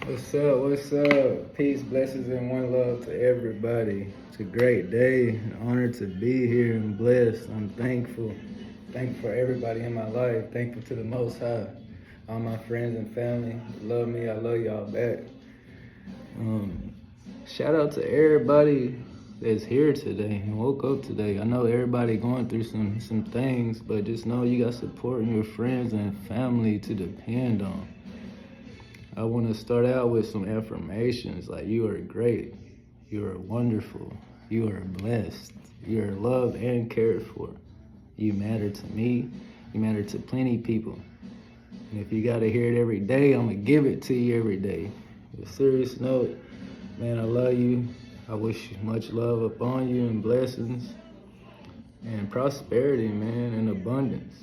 What's up? What's up? Peace, blessings, and one love to everybody. It's a great day. An honor to be here and blessed. I'm thankful. Thankful for everybody in my life. Thankful to the Most High. All my friends and family love me. I love y'all back. Um, Shout out to everybody that's here today and woke up today. I know everybody going through some things, but just know you got support in your friends and family to depend on. I want to start out with some affirmations like you are great, you are wonderful, you are blessed, you are loved and cared for. You matter to me, you matter to plenty of people. And if you got to hear it every day, I'm going to give it to you every day. On a serious note, man, I love you. I wish much love upon you and blessings and prosperity, man, and abundance.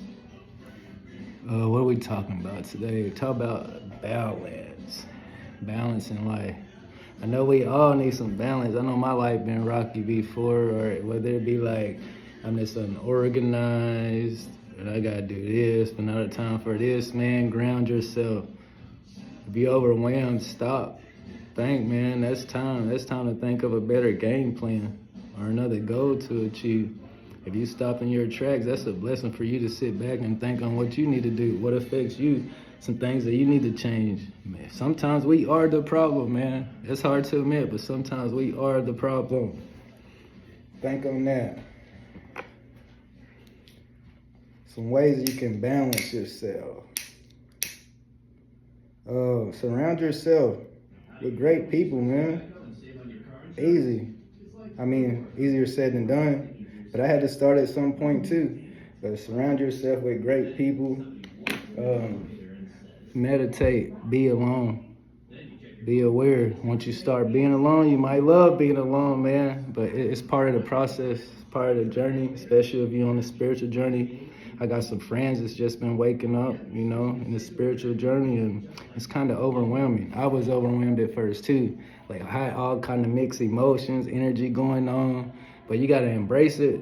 What are we talking about today? Talk about balance in life. I know we all need some balance. I know my life been rocky before, or whether it be like I'm just unorganized and I gotta do this, but not a time for this, man. Ground yourself. If you're overwhelmed, stop. Think, man, that's time. That's time to think of a better game plan or another goal to achieve. If you stop in your tracks, that's a blessing for you to sit back and think on what you need to do, what affects you, some things that you need to change. Man, sometimes we are the problem, man. It's hard to admit, but sometimes we are the problem. Think on that. Some ways you can balance yourself. Surround yourself with great people, man. Easy. I mean, easier said than done. But I had to start at some point too. But surround yourself with great people. Meditate. Be alone. Be aware. Once you start being alone, you might love being alone, man. But it's part of the process. It's part of the journey, especially if you're on a spiritual journey. I got some friends that's just been waking up, in the spiritual journey, and it's kind of overwhelming. I was overwhelmed at first too. Like I had all kind of mixed emotions, energy going on. But you got to embrace it.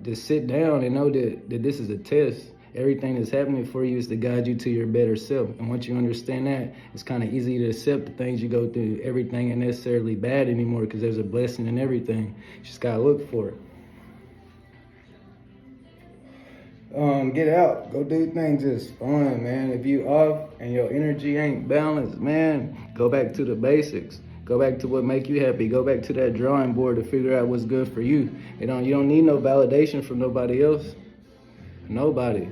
Just sit down and know that this is a test. Everything that's happening for you is to guide you to your better self. And once you understand that, it's kind of easy to accept the things you go through. Everything ain't necessarily bad anymore because there's a blessing in everything. You just got to look for it. Get out. Go do things that's fun, man. If you off and your energy ain't balanced, man, go back to the basics. Go back to what make you happy. Go back to that drawing board to figure out what's good for you. You don't need no validation from nobody else. Nobody.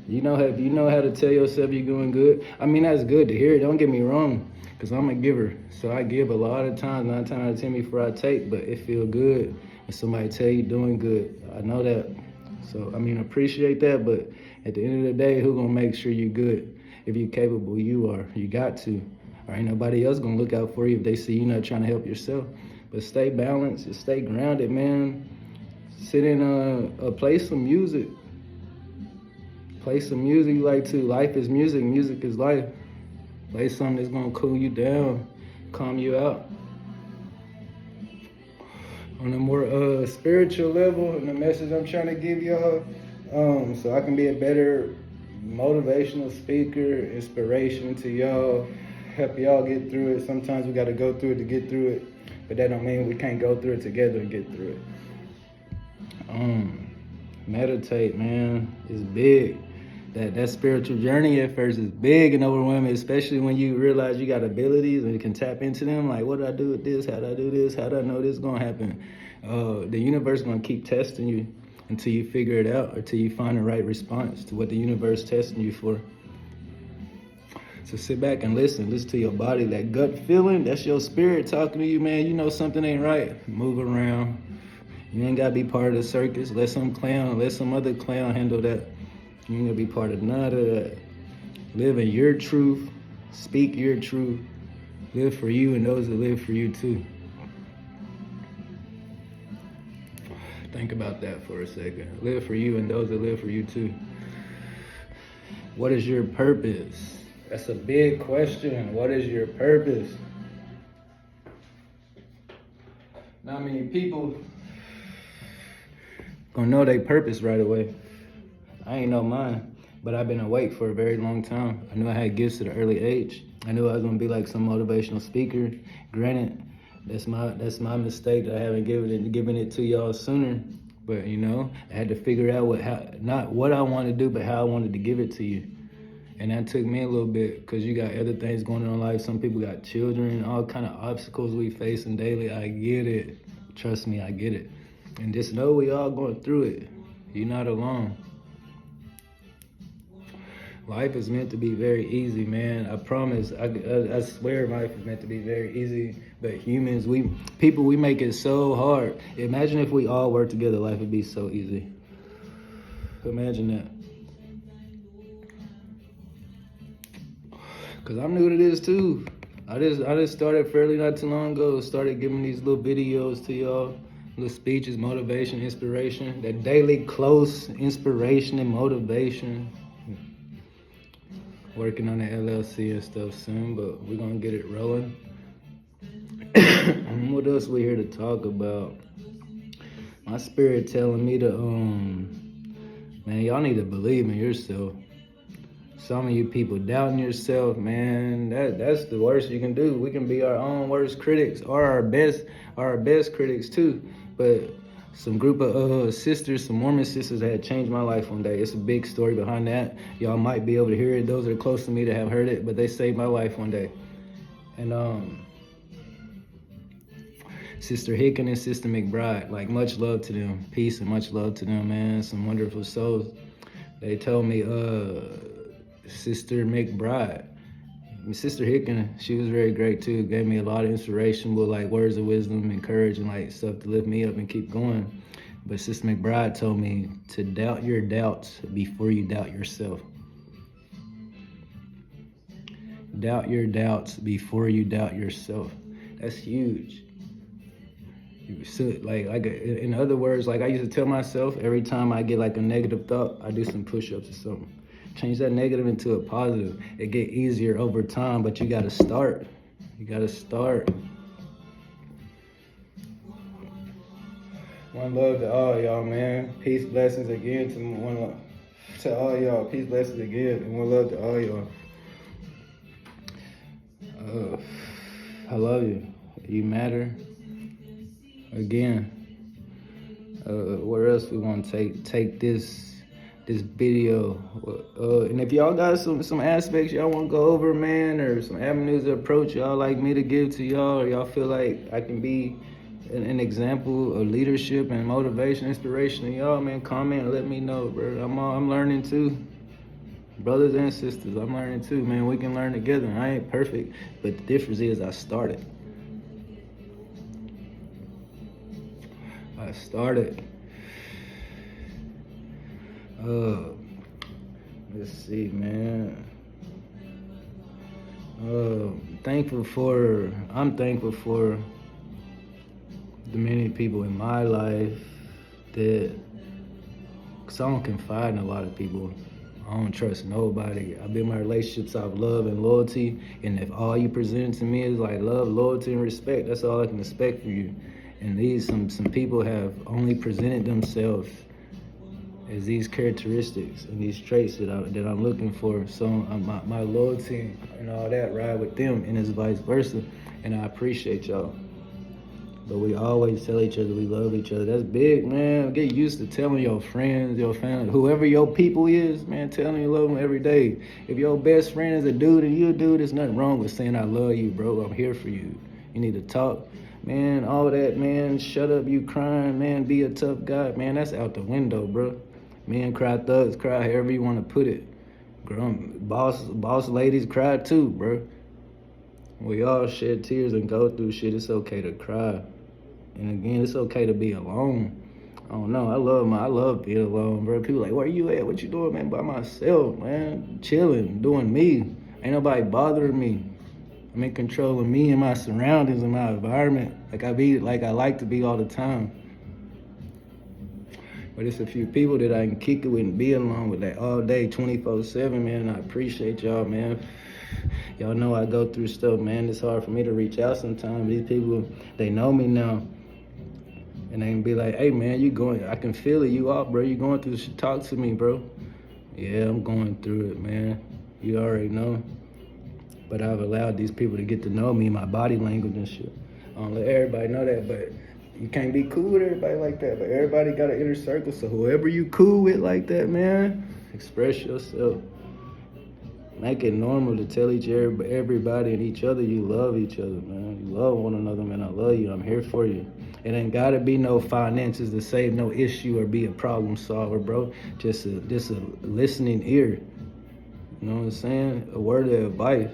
You know how to tell yourself you're doing good. I mean, that's good to hear. Don't get me wrong, because I'm a giver. So I give a lot of times, 9 times out of 10 before I take, but it feel good when somebody tell you doing good. I know that. So, appreciate that, but at the end of the day, who gonna make sure you're good? If you're capable, you are. You got to. Or ain't nobody else gonna look out for you if they see you not trying to help yourself. But stay balanced and stay grounded, man. Sit in play some music. Play some music you like to. Life is music, music is life. Play something that's gonna cool you down, calm you out. On a more spiritual level, and the message I'm trying to give y'all, so I can be a better motivational speaker, inspiration to y'all, help y'all get through it. Sometimes we got to go through it to get through it, but that don't mean we can't go through it together and get through it. Meditate, man. It's big. That spiritual journey at first is big and overwhelming, especially when you realize you got abilities and you can tap into them. Like, what do I do with this? How do I do this? How do I know this is going to happen? The universe is going to keep testing you until you figure it out or till you find the right response to what the universe is testing you for. So sit back and listen to your body. That gut feeling, that's your spirit talking to you, man. You know something ain't right. Move around. You ain't got to be part of the circus. Let some other clown handle that. You ain't gonna be part of none of that. Live in your truth. Speak your truth. Live for you and those that live for you too. Think about that for a second. Live for you and those that live for you too. What is your purpose? That's a big question. What is your purpose? Not many people gonna know their purpose right away. I ain't know mine. but I've been awake for a very long time. I knew I had gifts at an early age. I knew I was gonna be like some motivational speaker. Granted, that's my mistake that I haven't given it to y'all sooner. But you know, I had to figure out not what I wanted to do, but how I wanted to give it to you. And that took me a little bit because you got other things going on in life. Some people got children, all kind of obstacles we facing daily. I get it. Trust me, I get it. And just know we all going through it. You're not alone. Life is meant to be very easy, man. I promise. I swear life is meant to be very easy. But humans, we make it so hard. Imagine if we all worked together, life would be so easy. Imagine that. Cause I'm new to this too. I just started fairly not too long ago. Started giving these little videos to y'all, little speeches, motivation, inspiration, that daily close inspiration and motivation. Working on the LLC and stuff soon, but we're gonna get it rolling. And what else we here to talk about? My spirit telling me to man, y'all need to believe in yourself. Some of you people doubting yourself, man, that's the worst you can do. We can be our own worst critics or our best critics too. But some group of sisters, some Mormon sisters that had changed my life one day. It's a big story behind that. Y'all might be able to hear it. Those that are close to me that have heard it, but they saved my life one day. And Sister Hicken and Sister McBride, like much love to them. Peace and much love to them, man. Some wonderful souls. They told me, Sister McBride, Sister Hicken, she was very great too. Gave me a lot of inspiration with like words of wisdom and courage and like stuff to lift me up and keep going. But Sister McBride told me to doubt your doubts before you doubt yourself. Doubt your doubts before you doubt yourself. That's huge. Like in other words, like I used to tell myself every time I get like a negative thought, I do some push-ups or something. Change that negative into a positive. It get easier over time, but you gotta start. You gotta start. One love to all y'all, man. Peace, blessings again to all y'all. Peace, blessings again, and one love to all y'all. I love you. You matter. Again. Where else we want to take this video? And if y'all got some aspects y'all want to go over, man, or some avenues of approach y'all like me to give to y'all, or y'all feel like I can be an example of leadership and motivation, inspiration to y'all, man, comment and let me know, bro. I'm learning too. Brothers and sisters, I'm learning too, man. We can learn together. I ain't perfect, but the difference is I started. Let's see, man. I'm thankful for the many people in my life cause I don't confide in a lot of people. I don't trust nobody. I build my relationships off love and loyalty, and if all you present to me is like love, loyalty, and respect, that's all I can expect from you. And some people have only presented themselves as these characteristics and these traits that I'm looking for. So my loyalty and all that ride with them, and it's vice versa. And I appreciate y'all. But we always tell each other we love each other. That's big, man. Get used to telling your friends, your family, whoever your people is, man, telling you love them every day. If your best friend is a dude and you a dude, there's nothing wrong with saying I love you, bro. I'm here for you. You need to talk. Man, all that, man, shut up, you crying, man, be a tough guy. Man, that's out the window, bro. Men cry, thugs cry, however you want to put it. Boss ladies cry too, bro. We all shed tears and go through shit. It's okay to cry. And again, it's okay to be alone. I don't know. I love being alone, bro. People like, where you at? What you doing, man? By myself, man. Chilling, doing me. Ain't nobody bothering me. I'm in control of me and my surroundings and my environment. Like I like to be all the time. But it's a few people that I can kick it with and be alone with that all day, 24/7, man. I appreciate y'all, man. Y'all know I go through stuff, man. It's hard for me to reach out sometimes. These people, they know me now. And they can be like, hey, man, I can feel it. You off, bro. You going through shit. Talk to me, bro. Yeah, I'm going through it, man. You already know. But I've allowed these people to get to know me, my body language and shit. I don't let everybody know that, but you can't be cool with everybody like that. But everybody got an inner circle, so whoever you cool with like that, man, express yourself. Make it normal to tell everybody and each other you love each other, man. You love one another, man. I love you. I'm here for you. It ain't gotta be no finances to save no issue or be a problem solver, bro. Just a listening ear. You know what I'm saying? A word of advice.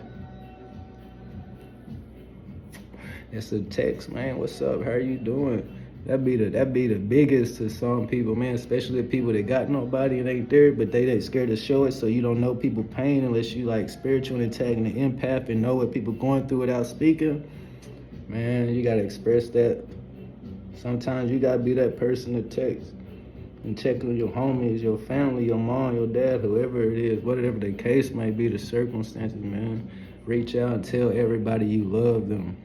It's a text, man. What's up? How are you doing? That'd be the biggest to some people, man. Especially the people that got nobody and ain't there, but they scared to show it, so you don't know people pain unless you like spiritual and tagging the empath and know what people going through without speaking. Man, you gotta express that. Sometimes you gotta be that person to text and check on your homies, your family, your mom, your dad, whoever it is, whatever the case may be, the circumstances, man. Reach out and tell everybody you love them.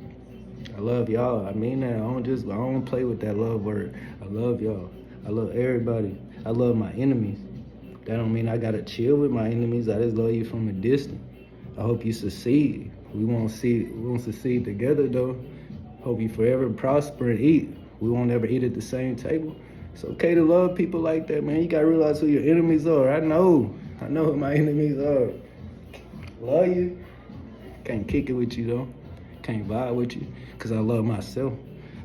I love y'all. I mean that. I don't play with that love word. I love y'all. I love everybody. I love my enemies. That don't mean I gotta chill with my enemies. I just love you from a distance. I hope you succeed. We won't succeed together though. Hope you forever prosper and eat. We won't ever eat at the same table. It's okay to love people like that, man. You gotta realize who your enemies are. I know who my enemies are. Love you. Can't kick it with you though. Can't vibe with you, because I love myself.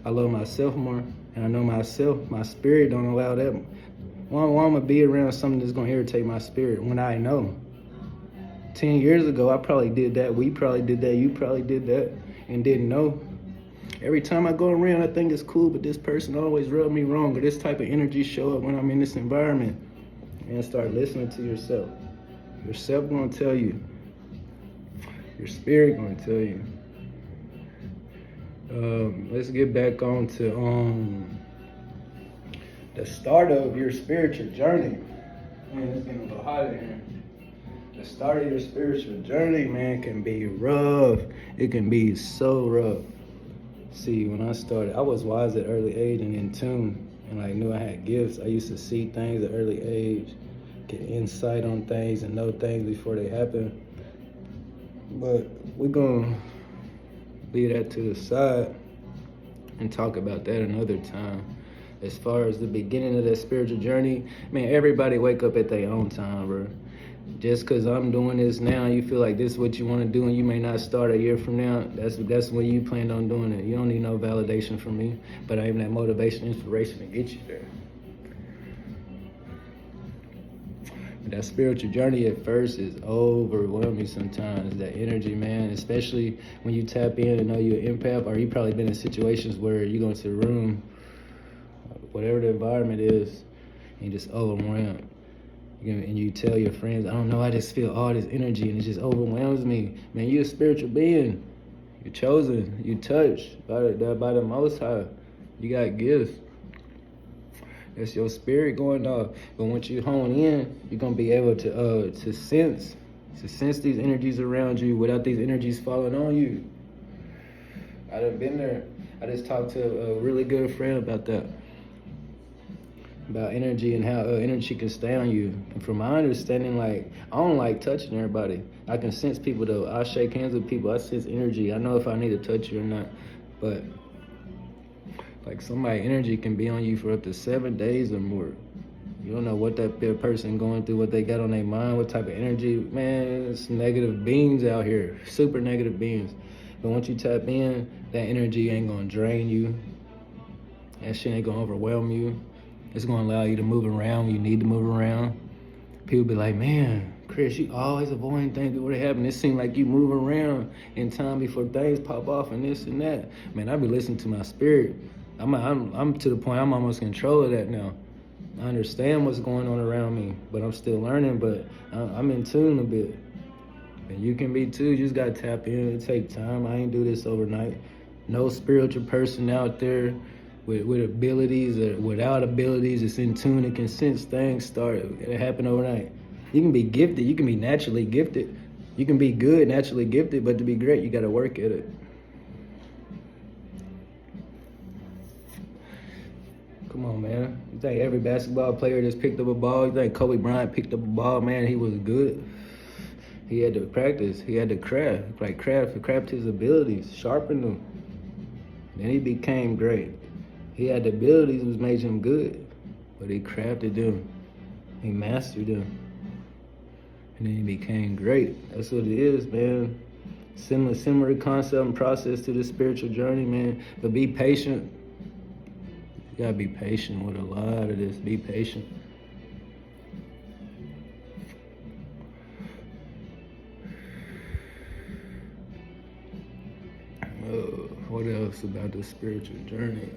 I love myself more, and I know myself. My spirit don't allow that. Why I'm gonna be around something that's gonna irritate my spirit when I know? 10 years ago, I probably did that. We probably did that. You probably did that and didn't know. Every time I go around, I think it's cool, but this person always rubbed me wrong, or this type of energy show up when I'm in this environment. And start listening to yourself. Yourself gonna tell you. Your spirit gonna tell you. Let's get back on to the start of your spiritual journey. Man, it's getting a little hot in here. The start of your spiritual journey, man, can be rough. It can be so rough. See, when I started, I was wise at early age and in tune, and I knew I had gifts. I used to see things at early age, get insight on things and know things before they happen. But we're gonna leave that to the side and talk about that another time. As far as the beginning of that spiritual journey, man, everybody wake up at their own time, bro. Just because I'm doing this now, you feel like this is what you want to do, and you may not start a year from now. That's when you plan on doing it. You don't need no validation from me, but I am that motivation, inspiration to get you there. That spiritual journey at first is overwhelming sometimes. That energy, man, especially when you tap in and know you're an empath, or you probably been in situations where you go into the room, whatever the environment is, and you just overwhelmed. And you tell your friends, I don't know, I just feel all this energy and it just overwhelms me. Man, you're a spiritual being. You're chosen. You're touched by the Most High. You got gifts. That's your spirit going off. But once you hone in, you're gonna be able to sense these energies around you without these energies falling on you. I done been there. I just talked to a really good friend about that. About energy and how energy can stay on you. And from my understanding, like, I don't like touching everybody. I can sense people though. I shake hands with people. I sense energy. I know if I need to touch you or not. But like, somebody's energy can be on you for up to 7 days or more. You don't know what that person going through, what they got on their mind, what type of energy. Man, it's negative beings out here, super negative beings. But once you tap in, that energy ain't gonna drain you. That shit ain't gonna overwhelm you. It's gonna allow you to move around when you need to move around. People be like, man, Chris, you always avoiding things before they happen. It seems like you move around in time before things pop off and this and that. Man, I be listening to my spirit. I'm to the point I'm almost in control of that now. I understand what's going on around me, but I'm still learning, but I'm in tune a bit. And you can be too. You just gotta tap in. It take time. I ain't do this overnight. No spiritual person out there with abilities or without abilities that's in tune and can sense things it happen overnight. You can be gifted. You can be naturally gifted. You can be good, naturally gifted, but to be great, you gotta work at it. Come on, man. You think every basketball player just picked up a ball? You think Kobe Bryant picked up a ball, man, he was good? He had to practice. He had to craft his abilities, sharpen them. Then he became great. He had the abilities which made him good, but he crafted them. He mastered them. And then he became great. That's what it is, man. Similar concept and process to the spiritual journey, man. But be patient. You gotta be patient with a lot of this. Be patient. What else about the spiritual journey?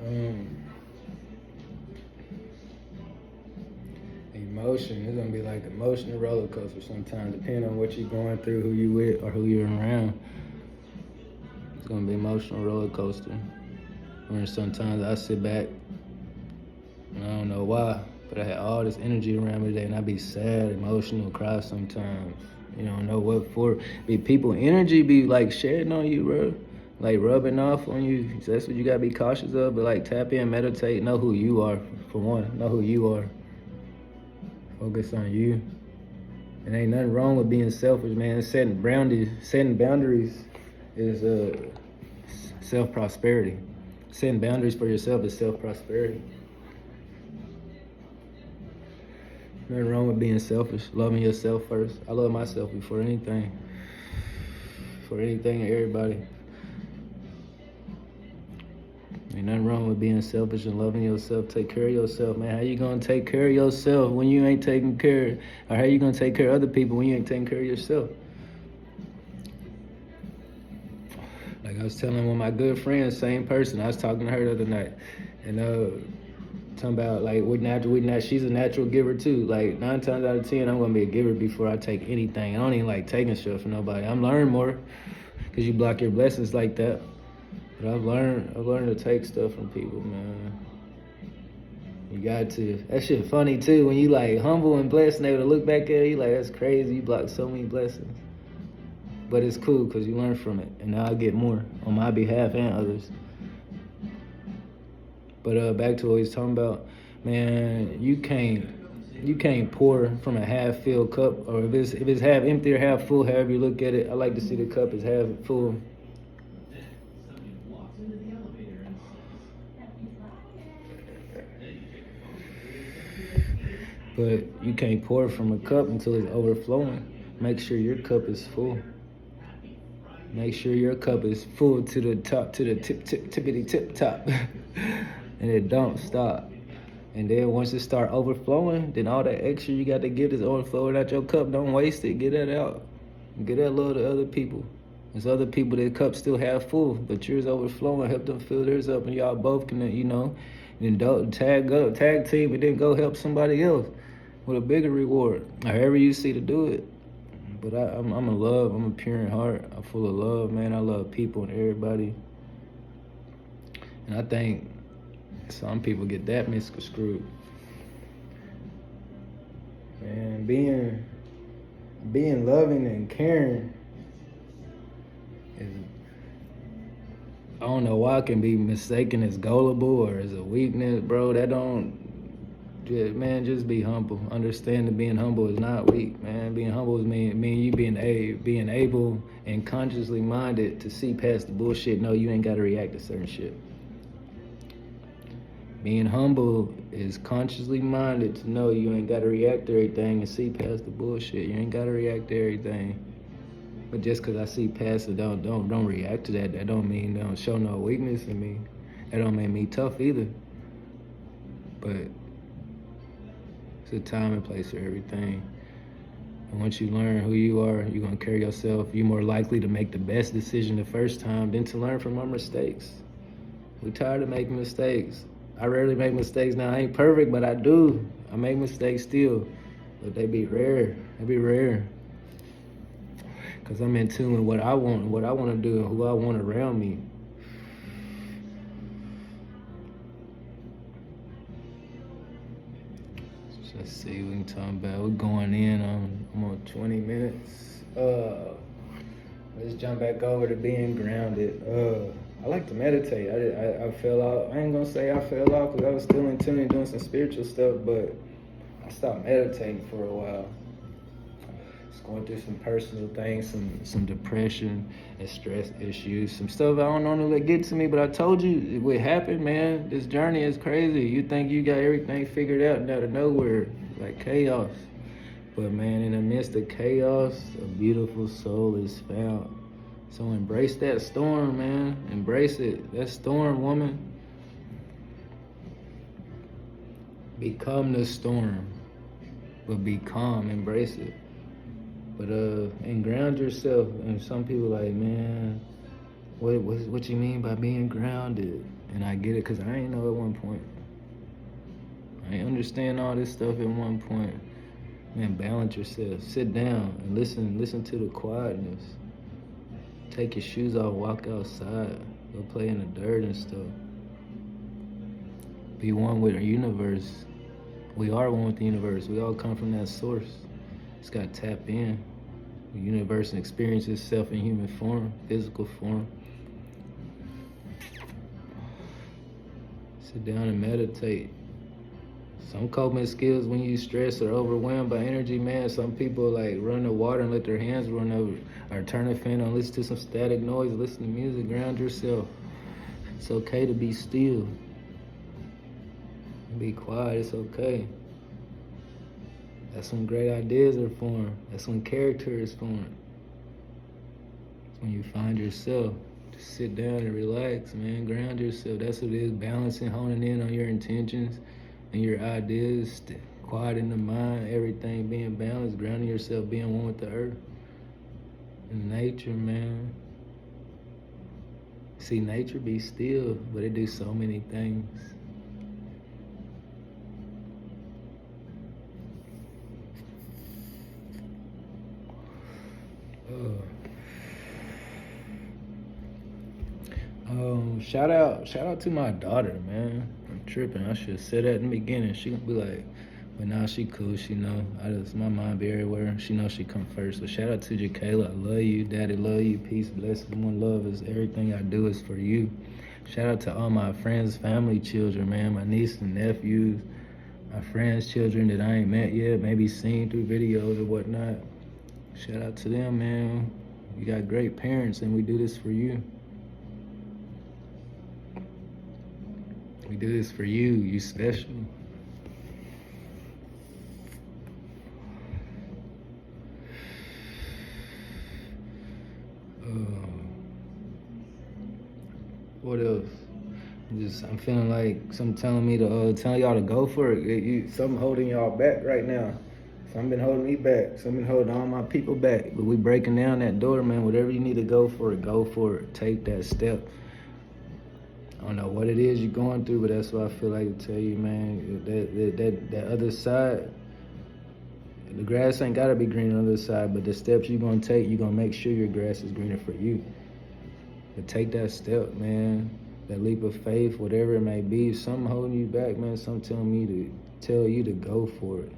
Emotion. It's gonna be like emotional roller coaster sometimes, depending on what you're going through, who you with, or who you're around. It's gonna be emotional roller coaster. Where sometimes I sit back and I don't know why, but I had all this energy around me today, and I be sad, emotional, cry sometimes. You don't know what for. People energy be like shedding on you, bro. Like rubbing off on you. So that's what you gotta be cautious of. But like tap in, meditate, know who you are. For one, know who you are. Focus on you. And ain't nothing wrong with being selfish, man. Setting boundaries is self-prosperity. Setting boundaries for yourself is self-prosperity. Nothing wrong with being selfish. Loving yourself first. I love myself before anything. For anything and everybody. Ain't nothing wrong with being selfish and loving yourself. Take care of yourself, man. How you gonna take care of yourself when you ain't taking care? Or how you gonna take care of other people when you ain't taking care of yourself? Like I was telling one of my good friends, same person. I was talking to her the other night, and talking about like she's a natural giver too. Like 9 times out of 10, I'm gonna be a giver before I take anything. I don't even like taking stuff from nobody. I'm learning more, cause you block your blessings like that. But I've learned to take stuff from people, man. You got to. That shit funny too. When you like humble and blessed and able to look back at it, you like, that's crazy. You blocked so many blessings. But it's cool because you learn from it. And now I get more on my behalf and others. But back to what he's talking about, man, you can't pour from a half-filled cup, or if it's half empty or half full, however you look at it. I like to see the cup as half full. But you can't pour from a cup until it's overflowing. Make sure your cup is full. Make sure your cup is full to the top, to the tippity tip top. And it don't stop. And then once it start overflowing, then all that extra you got to give is overflowing out your cup. Don't waste it. Get that out. Get that love to other people. There's other people that cup still half full, but yours overflowing. Help them fill theirs up, and y'all both can, then tag team, and then go help somebody else with a bigger reward. However you see to do it. But I'm a love. I'm a pure in heart. I'm full of love, man. I love people and everybody. And I think some people get that misconstrued. Man, being loving and caring is, I don't know why it can be mistaken as gullible or as a weakness, bro. Just be humble. Understand that being humble is not weak, man. Being humble is mean you being able and consciously minded to see past the bullshit. No, you ain't got to react to certain shit. Being humble is consciously minded to know you ain't got to react to everything and see past the bullshit. You ain't got to react to everything. But just because I see past it, don't react to that. That don't show no weakness in me. That don't make me tough either. But it's a time and place for everything. And once you learn who you are, you're going to carry yourself. You're more likely to make the best decision the first time than to learn from our mistakes. We're tired of making mistakes. I rarely make mistakes now. I ain't perfect, but I do. I make mistakes still. But they be rare. They be rare. Because I'm in tune with what I want to do, and who I want around me. Let's see what we can talk about. We're going in on 20 minutes. let's jump back over to being grounded. I like to meditate. I fell off. I ain't gonna say I fell off because I was still in tune doing some spiritual stuff, but I stopped meditating for a while. Just going through some personal things, some depression and stress issues, some stuff I don't normally let get to me. But I told you it would happen, man. This journey is crazy. You think you got everything figured out, and out of nowhere, like chaos. But man, in the midst of chaos, a beautiful soul is found. So embrace that storm, man. Embrace it. That storm, woman. Become the storm. But be calm. Embrace it. But and ground yourself. And some people like, man, what you mean by being grounded? And I get it, because I ain't know at one point. I ain't understand all this stuff at one point. Man, balance yourself. Sit down and listen to the quietness. Take your shoes off, walk outside, go play in the dirt and stuff. Be one with the universe. We are one with the universe. We all come from that source. Just gotta tap in. The universe and experience itself in human form, physical form. Sit down and meditate. Some coping skills when you stressed or overwhelmed by energy, man. Some people like run the water and let their hands run over, or turn the fan on, listen to some static noise, listen to music, ground yourself. It's okay to be still. Be quiet, it's okay. That's when great ideas are formed. That's when character is formed. It's when you find yourself. Just sit down and relax, man. Ground yourself. That's what it is. Balancing, honing in on your intentions and your ideas, quiet in the mind, everything being balanced, grounding yourself, being one with the earth and nature, man. See, nature be still, but it do so many things. Shout out to my daughter, man. I'm tripping. I should have said that in the beginning. She gonna be like, but now she cool. She know. My mind be everywhere. She know she come first. So shout out to Jakayla. I love you, Daddy. Love you. Peace, blessings, one love. Is everything I do is for you. Shout out to all my friends, family, children, man. My niece and nephews, my friends' children that I ain't met yet, maybe seen through videos or whatnot. Shout out to them, man. You got great parents, and we do this for you. We do this for you. You special. What else? I'm feeling like something telling me to tell y'all to go for it. Something holding y'all back right now. Something been holding me back. Something been holding all my people back. But we breaking down that door, man. Whatever you need to go for it, go for it. Take that step. I don't know what it is you're going through, but that's what I feel like to tell you, man. That other side, the grass ain't gotta be green on the other side, but the steps you're gonna take, you're gonna make sure your grass is greener for you. But take that step, man. That leap of faith, whatever it may be. If something holding you back, man, something telling me to tell you to go for it.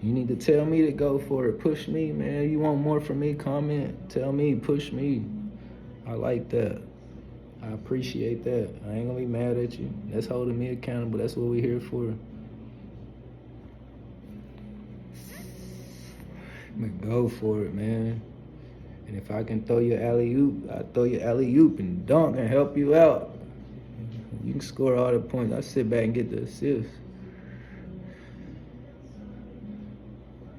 You need to tell me to go for it. Push me, man. You want more from me? Comment. Tell me. Push me. I like that. I appreciate that. I ain't gonna be mad at you. That's holding me accountable. That's what we're here for. But go for it, man. And if I can throw you alley-oop, I'll throw you alley-oop and dunk and help you out. You can score all the points. I sit back and get the assist.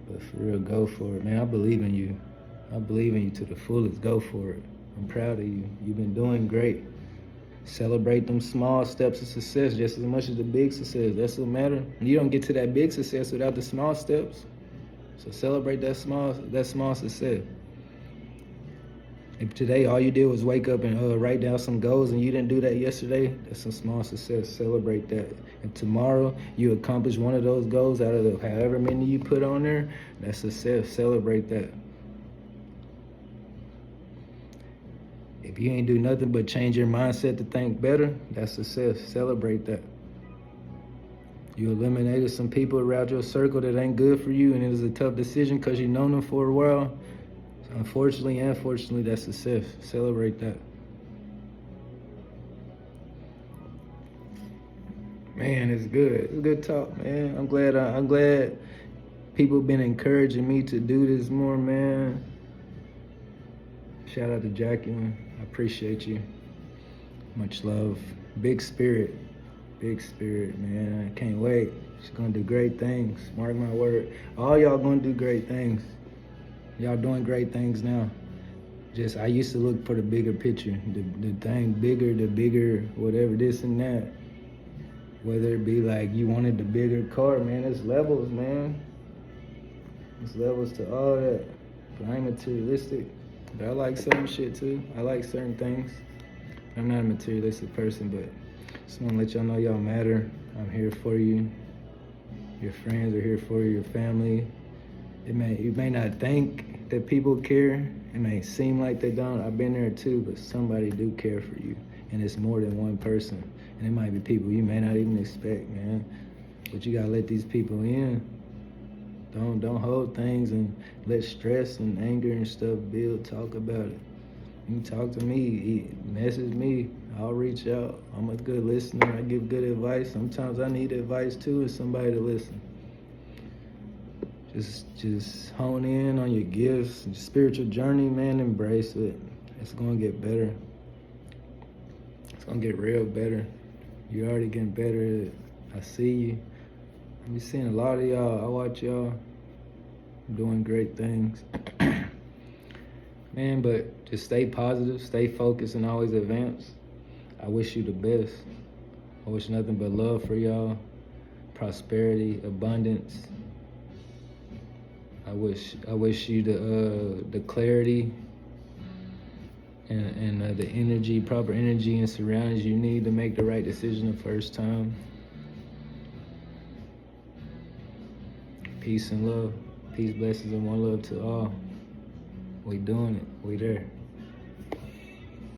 But for real, go for it, man. I believe in you. I believe in you to the fullest. Go for it. I'm proud of you. You've been doing great. Celebrate them small steps of success just as much as the big success. That's what matters. You don't get to that big success without the small steps. So celebrate that small success. If today all you did was wake up and write down some goals and you didn't do that yesterday, that's some small success. Celebrate that. If tomorrow you accomplish one of those goals out of the however many you put on there, that's success. Celebrate that. If you ain't do nothing but change your mindset to think better, that's success. Celebrate that. You eliminated some people around your circle that ain't good for you, and it was a tough decision because you known them for a while. So Unfortunately and fortunately, that's success. Celebrate that. Man, it's good. It's good talk, man. I'm glad people been encouraging me to do this more, man. Shout out to Jacqueline. I appreciate you. Much love. Big spirit. Big spirit, man. I can't wait. She's gonna do great things. Mark my word. All y'all gonna do great things. Y'all doing great things now. Just I used to look for the bigger picture. The thing bigger, the bigger, whatever, this and that. Whether it be like you wanted the bigger car, man, it's levels, man. It's levels to all that. But I ain't materialistic. But I like certain shit too. I like certain things. I'm not a materialistic person, but just want to let y'all know y'all matter. I'm here for you. Your friends are here for you. Your family. You may not think that people care. It may seem like they don't. I've been there too, but somebody do care for you, and it's more than one person. And it might be people you may not even expect, man. But you gotta let these people in. Don't hold things and let stress and anger and stuff build. Talk about it. You can talk to me, message me. I'll reach out. I'm a good listener. I give good advice. Sometimes I need advice too, and somebody to listen. Just hone in on your gifts, your spiritual journey, man. Embrace it. It's gonna get better. It's gonna get real better. You're already getting better at it. I see you. I've been seeing a lot of y'all. I watch y'all doing great things. Man, but just stay positive, stay focused, and always advance. I wish you the best. I wish nothing but love for y'all, prosperity, abundance. I wish you the clarity and the energy, proper energy and surroundings you need to make the right decision the first time. Peace and love. Peace, blessings, and one love to all. We doing it. We there.